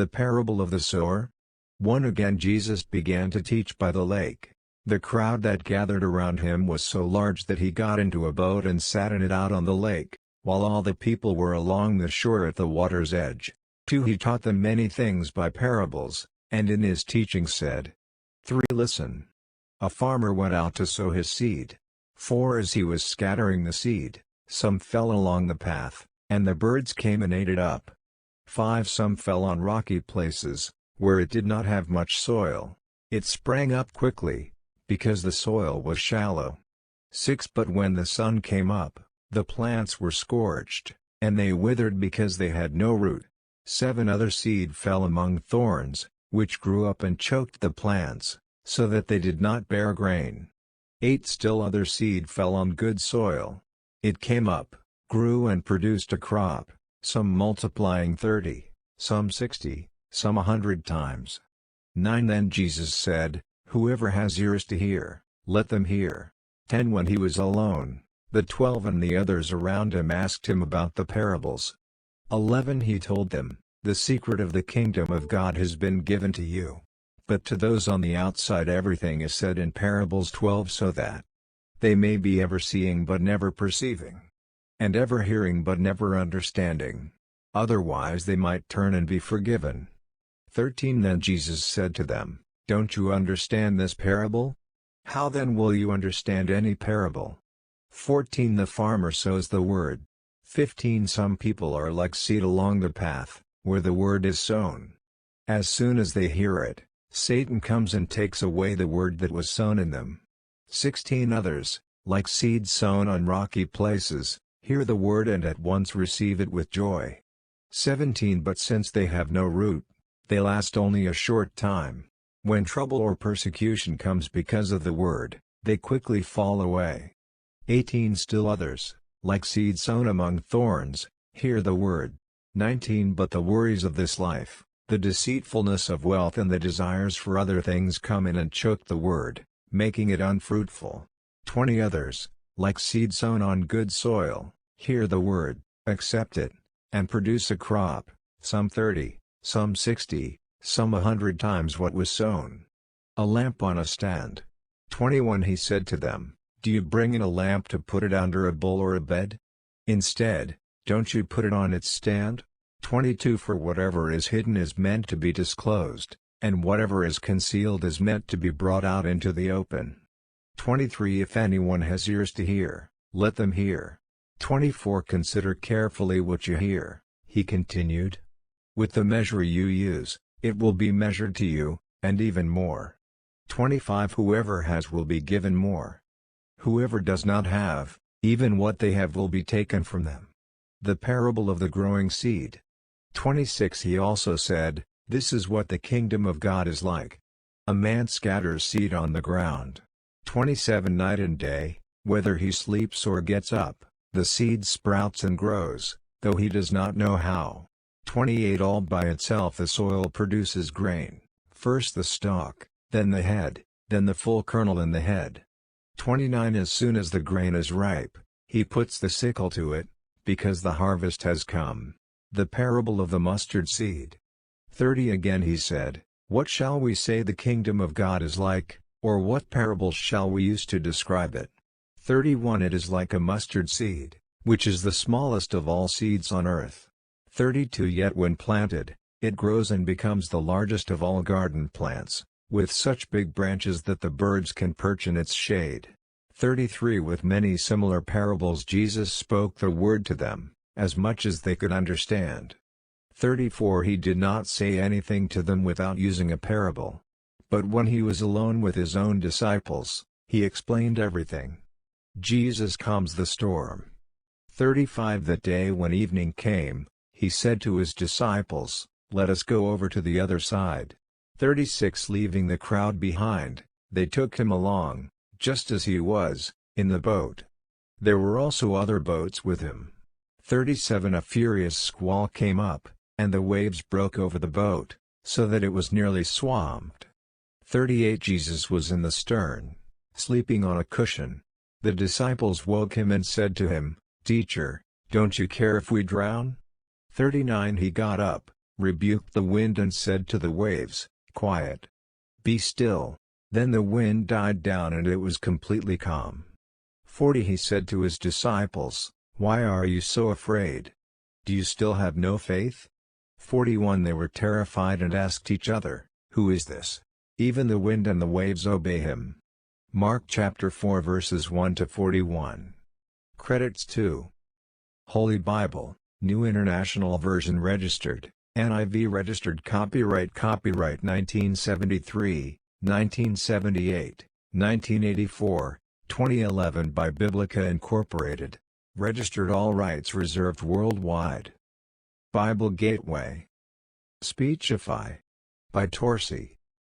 The parable of the sower. 1 Again Jesus began to teach by the lake. The crowd that gathered around him was so large that he got into a boat and sat in it out on the lake, while all the people were along the shore at the water's edge. 2 He taught them many things by parables, and in his teaching said. 3 Listen. A farmer went out to sow his seed. 4 As he was scattering the seed, some fell along the path, and the birds came and ate it up. 5 Some fell on rocky places, where it did not have much soil. It sprang up quickly, because the soil was shallow. 6 But when the sun came up, the plants were scorched, and they withered because they had no root. 7 Other seed fell among thorns, which grew up and choked the plants, so that they did not bear grain. 8 Still other seed fell on good soil. It came up, grew and produced a crop, some multiplying 30, some 60, some 100 times. 9 Then Jesus said, Whoever has ears to hear, let them hear. 10 When he was alone, the 12 and the others around him asked him about the parables. 11 He told them, The secret of the kingdom of God has been given to you. But to those on the outside everything is said in parables. 12 So that they may be ever seeing but never perceiving, and ever hearing but never understanding. Otherwise they might turn and be forgiven. 13 Then Jesus said to them, Don't you understand this parable? How then will you understand any parable? 14 The farmer sows the word. 15 Some people are like seed along the path, where the word is sown. As soon as they hear it, Satan comes and takes away the word that was sown in them. 16 Others, like seed sown on rocky places, hear the word and at once receive it with joy. 17 But since they have no root, they last only a short time. When trouble or persecution comes because of the word, they quickly fall away. 18 Still others, like seed sown among thorns, hear the word. 19 But the worries of this life, the deceitfulness of wealth and the desires for other things come in and choke the word, making it unfruitful. 20 Others, like seed sown on good soil, hear the word, accept it, and produce a crop, some 30, some 60, some 100 times what was sown. A lamp on a stand. 21 He said to them, Do you bring in a lamp to put it under a bowl or a bed? Instead, don't you put it on its stand? 22 For whatever is hidden is meant to be disclosed, and whatever is concealed is meant to be brought out into the open. 23 If anyone has ears to hear, let them hear. 24 Consider carefully what you hear, he continued. With the measure you use, it will be measured to you, and even more. 25 Whoever has will be given more. Whoever does not have, even what they have will be taken from them. The parable of the growing seed. 26 He also said, This is what the kingdom of God is like. A man scatters seed on the ground. 27 Night and day, whether he sleeps or gets up, the seed sprouts and grows, though he does not know how. 28 All by itself the soil produces grain, first the stalk, then the head, then the full kernel in the head. 29 As soon as the grain is ripe, he puts the sickle to it, because the harvest has come. The parable of the mustard seed. 30 Again he said, What shall we say the kingdom of God is like, or what parable shall we use to describe it? 31 It is like a mustard seed, which is the smallest of all seeds on earth. 32 Yet when planted, it grows and becomes the largest of all garden plants, with such big branches that the birds can perch in its shade. 33 With many similar parables Jesus spoke the word to them, as much as they could understand. 34 He did not say anything to them without using a parable. But when he was alone with his own disciples, he explained everything. Jesus calms the storm. 35 That day when evening came, he said to his disciples, Let us go over to the other side. 36 Leaving the crowd behind, they took him along, just as he was, in the boat. There were also other boats with him. 37 A furious squall came up, and the waves broke over the boat, so that it was nearly swamped. 38 Jesus was in the stern, sleeping on a cushion. The disciples woke him and said to him, Teacher, don't you care if we drown? 39 He got up, rebuked the wind and said to the waves, "Quiet. Be still." Then the wind died down and it was completely calm. 40 He said to his disciples, "Why are you so afraid? Do you still have no faith?" 41 They were terrified and asked each other, "Who is this? Even the wind and the waves obey him." Mark chapter 4 verses 1 to 41. Credits to Holy Bible, New International Version registered, NIV registered copyright 1973, 1978, 1984, 2011 by Biblica Incorporated. Registered all rights reserved worldwide. Bible Gateway. Speechify. By Torcie.